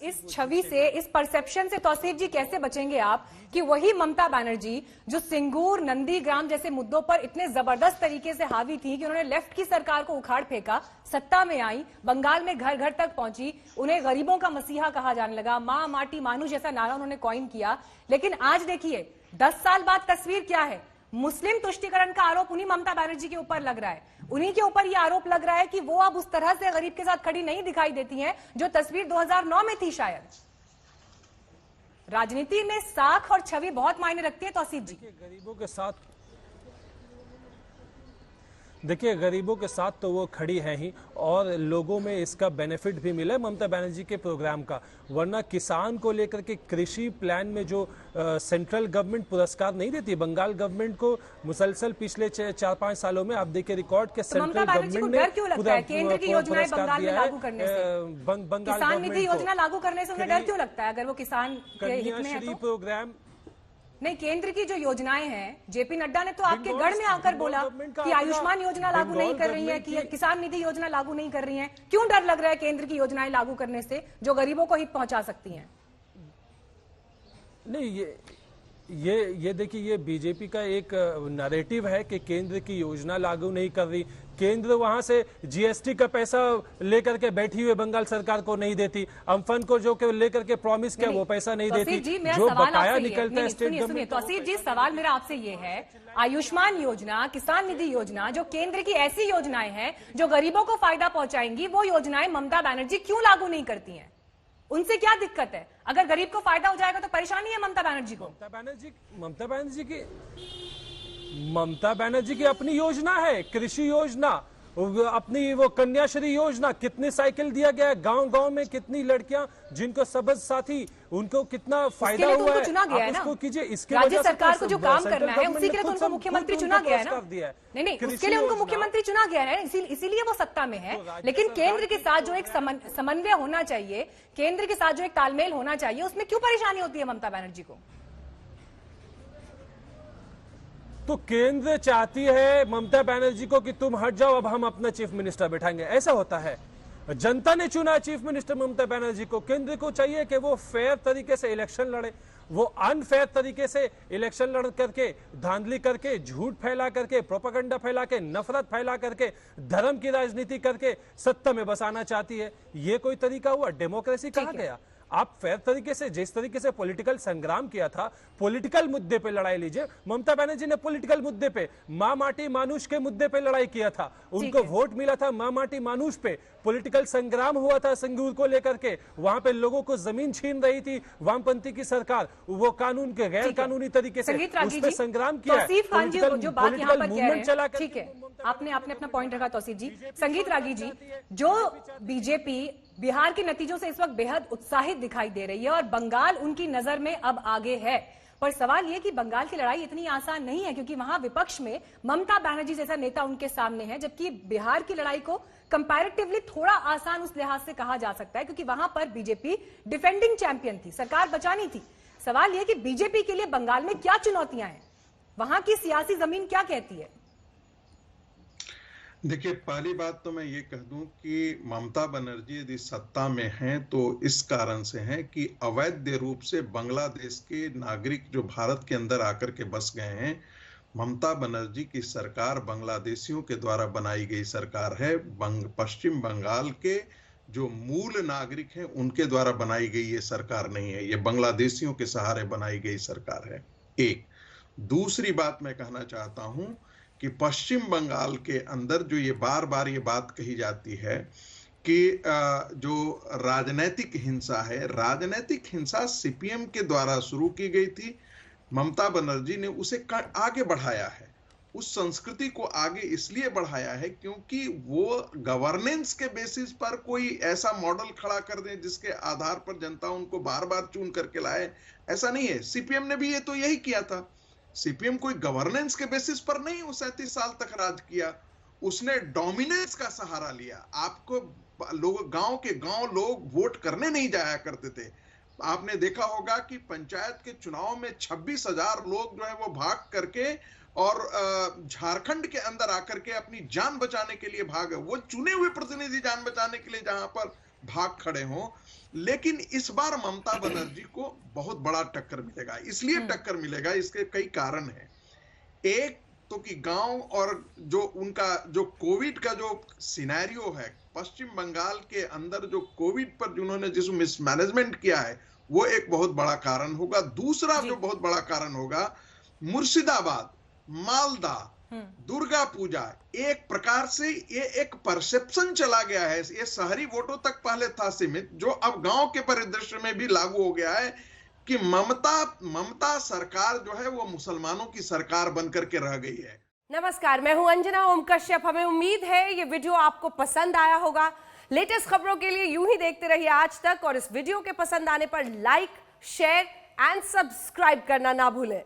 इस छवि से, इस परसेप्शन से तौसीफ जी कैसे बचेंगे आप कि वही ममता बनर्जी जो सिंगूर, नंदीग्राम जैसे मुद्दों पर इतने जबरदस्त तरीके से हावी थी कि उन्होंने लेफ्ट की सरकार को उखाड़ फेंका, सत्ता में आई, बंगाल में घर घर तक पहुंची, उन्हें गरीबों का मसीहा कहा जाने लगा, मां माटी मानू जैसा नारा उन्होंने कॉइन किया। लेकिन आज देखिए 10 साल बाद तस्वीर क्या है। मुस्लिम तुष्टीकरण का आरोप उन्हीं ममता बनर्जी के ऊपर लग रहा है। उन्हीं के ऊपर यह आरोप लग रहा है कि वो अब उस तरह से गरीब के साथ खड़ी नहीं दिखाई देती हैं जो तस्वीर 2009 में थी। शायद राजनीति में साख और छवि बहुत मायने रखती है। तौसीफ जी, गरीबों के साथ देखिए, गरीबों के साथ तो वो खड़ी है ही, और लोगों में इसका बेनिफिट भी मिला है ममता बनर्जी के प्रोग्राम का। वरना किसान को लेकर के कृषि प्लान में जो सेंट्रल गवर्नमेंट पुरस्कार नहीं देती, बंगाल गवर्नमेंट को मुसलसल पिछले 4-5 सालों में आप देखिए रिकॉर्ड के सेंट्रल गवर्नमेंट ने केंद्र की योजनाएं बंगाल में लागू करने से, बंगाल किसान निधि योजना लागू करने से उन्हें डर क्यों लगता है? अगर वो किसान के हित में है तो प्रोग्राम नहीं, केंद्र की जो योजनाएं हैं, जेपी नड्डा ने तो आपके गढ़ में आकर बोला कि आयुष्मान योजना लागू नहीं कर रही है, कि किसान निधि योजना लागू नहीं कर रही है। क्यों डर लग रहा है केंद्र की योजनाएं लागू करने से जो गरीबों को हित पहुंचा सकती हैं? नहीं, ये देखिए, ये बीजेपी का एक नैरेटिव है कि केंद्र की योजना लागू नहीं कर रही। केंद्र वहां से जीएसटी का पैसा लेकर के बैठी हुई बंगाल सरकार को नहीं देती। अम्फन को जो लेकर के प्रॉमिस किया वो पैसा नहीं देती। जो बकाया निकलता है स्टेट गवर्नमेंट। तौसीफ जी, सवाल मेरा आपसे ये है, आयुष्मान योजना, किसान निधि योजना, जो केंद्र की ऐसी योजनाएं हैं जो गरीबों को फायदा पहुंचाएंगी, वो योजनाएं ममता बनर्जी क्यों लागू नहीं करती हैं? उनसे क्या दिक्कत है? अगर गरीब को फायदा हो जाएगा तो परेशानी है ममता बनर्जी को। ममता बनर्जी की अपनी योजना है, कृषि योजना, अपनी वो कन्याश्री योजना, कितनी साइकिल दिया गया है गांव गांव में, कितनी लड़कियां जिनको सबज साथी, उनको कितना फायदा हुआ है। चुना गया है ना, उसको कीजिए। इसके राज्य सरकार को जो काम करना है उसी के लिए तो उनको मुख्यमंत्री चुना गया है ना। नहीं, उसके लिए उनको मुख्यमंत्री चुना गया है, इसीलिए वो सत्ता में है। लेकिन केंद्र के साथ जो एक समन्वय होना चाहिए, केंद्र के साथ जो एक तालमेल होना चाहिए, उसमें क्यों परेशानी होती है ममता बनर्जी को? तो केंद्र चाहती है ममता बनर्जी को कि तुम हट जाओ, अब हम अपना चीफ मिनिस्टर बैठाएंगे। ऐसा होता है। जनता ने चुना चीफ मिनिस्टर ममता बनर्जी को। केंद्र को चाहिए कि वो फेयर तरीके से इलेक्शन लड़े। वो अनफेयर तरीके से इलेक्शन लड़ करके, धांधली करके, झूठ फैला करके, प्रोपेगेंडा फैला के, नफरत फैला करके, धर्म की राजनीति करके सत्ता में बसाना चाहती है। ये कोई तरीका हुआ? डेमोक्रेसी कहा गया? आप फेयर तरीके से, जिस तरीके से पॉलिटिकल संग्राम किया था, पॉलिटिकल मुद्दे पे लड़ाई लीजिए। ममता बनर्जी ने पॉलिटिकल मुद्दे पे, मां माटी मानुष के मुद्दे पे लड़ाई किया था। उनको वोट मिला था मां माटी मानुष पे। पॉलिटिकल संग्राम हुआ था संगूर को लेकर के, वहां पे लोगों को जमीन छीन रही थी वामपंथी की सरकार। वो कानून के गैर कानूनी तरीके से उस पर संग्राम किया। तौसीफ खान जी जो बात यहाँ पर कह रहे हैं, ठीक है, आपने अपना पॉइंट रखा तौसीफ जी। संगीत रागी जी, जो बीजेपी बिहार के नतीजों से इस वक्त बेहद उत्साहित दिखाई दे रही है और बंगाल उनकी नजर में अब आगे है, पर सवाल यह कि बंगाल की लड़ाई इतनी आसान नहीं है क्योंकि वहां विपक्ष में ममता बनर्जी जैसा नेता उनके सामने है, जबकि बिहार की लड़ाई को कंपैरेटिवली थोड़ा आसान उस लिहाज से कहा जा सकता है क्योंकि वहां पर बीजेपी डिफेंडिंग चैंपियन थी, सरकार बचानी थी। सवाल यह कि बीजेपी के लिए बंगाल में क्या चुनौतियां हैं, वहां की सियासी जमीन क्या कहती है? देखिए, पहली बात तो मैं ये कह दूं कि ममता बनर्जी यदि सत्ता में हैं तो इस कारण से हैं कि अवैध रूप से बांग्लादेश के नागरिक जो भारत के अंदर आकर के बस गए हैं, ममता बनर्जी की सरकार बांग्लादेशियों के द्वारा बनाई गई सरकार है। पश्चिम बंगाल के जो मूल नागरिक हैं उनके द्वारा बनाई गई ये सरकार नहीं है, ये बांग्लादेशियों के सहारे बनाई गई सरकार है। एक दूसरी बात मैं कहना चाहता हूं कि पश्चिम बंगाल के अंदर जो ये बार बार ये बात कही जाती है कि जो राजनीतिक हिंसा है, राजनीतिक हिंसा सीपीएम के द्वारा शुरू की गई थी। ममता बनर्जी ने उसे आगे बढ़ाया है, उस संस्कृति को आगे इसलिए बढ़ाया है क्योंकि वो गवर्नेंस के बेसिस पर कोई ऐसा मॉडल खड़ा कर दे जिसके आधार पर जनता उनको बार बार चुन करके लाए। ऐसा नहीं है, सीपीएम ने भी ये तो यही किया था। सीपीएम कोई गवर्नेंस के बेसिस पर नहीं 37 साल तक राज किया, उसने डोमिनेंस का सहारा लिया। आपको लोग, गांव के गांव लोग वोट करने नहीं जाया करते थे। आपने देखा होगा कि पंचायत के चुनाव में 26,000 लोग जो है वो भाग करके और झारखंड के अंदर आकर के अपनी जान बचाने के लिए भागे। वो चुने हुए प्रतिनिधि जान बचाने के लिए जहां पर भाग खड़े हों, लेकिन इस बार ममता बनर्जी को बहुत बड़ा टक्कर मिलेगा। इसलिए टक्कर मिलेगा, इसके कई कारण हैं। एक तो कि गांव और जो उनका जो कोविड का जो सिनेरियो है, पश्चिम बंगाल के अंदर जो कोविड पर जिन्होंने जिस मिसमैनेजमेंट किया है, वो एक बहुत बड़ा कारण होगा। दूसरा जो बहुत बड़ा कारण होगा, मुर्शिदाबाद, मालदा, दुर्गा पूजा, एक प्रकार से ये एक परसेप्शन चला गया है, ये शहरी वोटों तक पहले था सीमित, जो अब गांव के परिदृश्य में भी लागू हो गया है कि ममता सरकार जो है वो मुसलमानों की सरकार बनकर के रह गई है। नमस्कार, मैं हूं अंजना ओम कश्यप। हमें उम्मीद है ये वीडियो आपको पसंद आया होगा। लेटेस्ट खबरों के लिए यूं ही देखते रहिए आज तक, और इस वीडियो के पसंद आने पर लाइक, शेयर एंड सब्सक्राइब करना ना भूलें।